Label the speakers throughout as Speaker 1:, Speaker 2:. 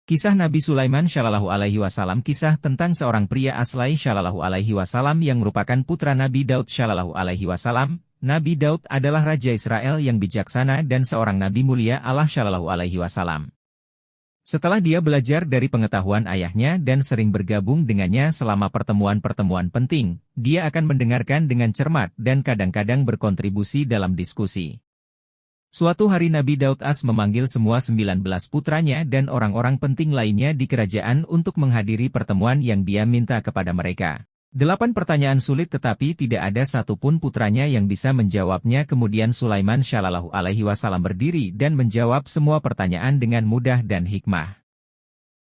Speaker 1: Kisah Nabi Sulaiman Shallallahu Alaihi Wasallam. Kisah tentang seorang pria Aslai Shallallahu Alaihi Wasallam yang merupakan putra Nabi Daud Shallallahu Alaihi Wasallam. Nabi Daud adalah raja Israel yang bijaksana dan seorang nabi mulia Allah Shallallahu Alaihi Wasallam. Setelah dia belajar dari pengetahuan ayahnya dan sering bergabung dengannya selama pertemuan-pertemuan penting, dia akan mendengarkan dengan cermat dan kadang-kadang berkontribusi dalam diskusi. Suatu hari Nabi Daud memanggil semua 19 putranya dan orang-orang penting lainnya di kerajaan untuk menghadiri pertemuan yang dia minta kepada mereka. 8 pertanyaan sulit tetapi tidak ada satupun putranya yang bisa menjawabnya. Kemudian Sulaiman Shallallahu Alaihi Wasallam berdiri dan menjawab semua pertanyaan dengan mudah dan hikmah.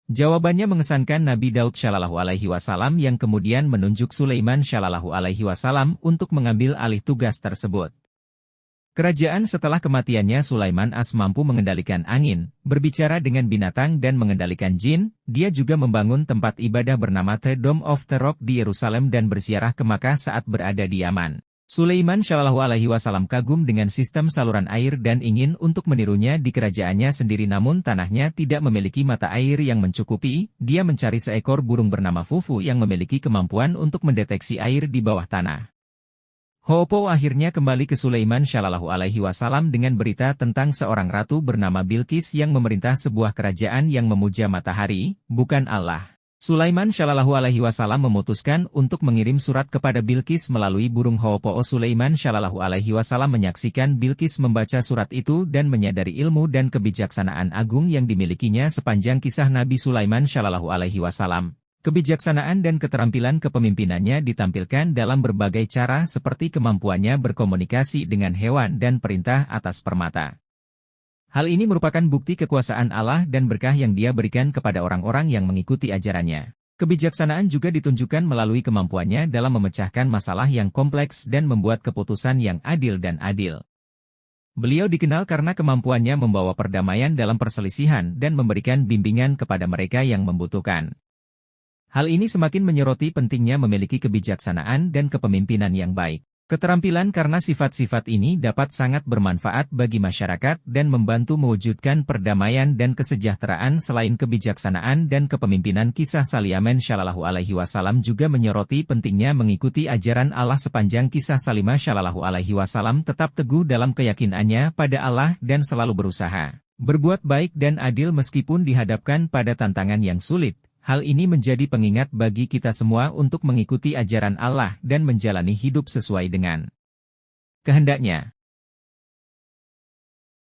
Speaker 1: Jawabannya mengesankan Nabi Daud Shallallahu Alaihi Wasallam yang kemudian menunjuk Sulaiman Shallallahu Alaihi Wasallam untuk mengambil alih tugas tersebut. Kerajaan setelah kematiannya Sulaiman mampu mengendalikan angin, berbicara dengan binatang dan mengendalikan jin. Dia juga membangun tempat ibadah bernama The Dome of the Rock di Yerusalem dan berziarah ke Makkah saat berada di Yaman. Sulaiman Shallallahu Alaihi Wasallam kagum dengan sistem saluran air dan ingin untuk menirunya di kerajaannya sendiri, namun tanahnya tidak memiliki mata air yang mencukupi. Dia mencari seekor burung bernama Fufu yang memiliki kemampuan untuk mendeteksi air di bawah tanah. Hoopo akhirnya kembali ke Sulaiman Shallallahu Alaihi Wasallam dengan berita tentang seorang ratu bernama Bilqis yang memerintah sebuah kerajaan yang memuja matahari, bukan Allah. Sulaiman Shallallahu Alaihi Wasallam memutuskan untuk mengirim surat kepada Bilqis melalui burung Hoopo. Sulaiman Shallallahu Alaihi Wasallam menyaksikan Bilqis membaca surat itu dan menyadari ilmu dan kebijaksanaan agung yang dimilikinya sepanjang kisah Nabi Sulaiman Shallallahu Alaihi Wasallam. Kebijaksanaan dan keterampilan kepemimpinannya ditampilkan dalam berbagai cara seperti kemampuannya berkomunikasi dengan hewan dan perintah atas permata. Hal ini merupakan bukti kekuasaan Allah dan berkah yang Dia berikan kepada orang-orang yang mengikuti ajarannya. Kebijaksanaan juga ditunjukkan melalui kemampuannya dalam memecahkan masalah yang kompleks dan membuat keputusan yang adil dan adil. Beliau dikenal karena kemampuannya membawa perdamaian dalam perselisihan dan memberikan bimbingan kepada mereka yang membutuhkan. Hal ini semakin menyoroti pentingnya memiliki kebijaksanaan dan kepemimpinan yang baik. Keterampilan karena sifat-sifat ini dapat sangat bermanfaat bagi masyarakat dan membantu mewujudkan perdamaian dan kesejahteraan. Selain kebijaksanaan dan kepemimpinan, kisah Sulaiman Shallallahu Alaihi Wasallam juga menyoroti pentingnya mengikuti ajaran Allah. Sepanjang kisah Sulaiman Shallallahu Alaihi Wasallam tetap teguh dalam keyakinannya pada Allah dan selalu berusaha berbuat baik dan adil meskipun dihadapkan pada tantangan yang sulit. Hal ini menjadi pengingat bagi kita semua untuk mengikuti ajaran Allah dan menjalani hidup sesuai dengan kehendaknya.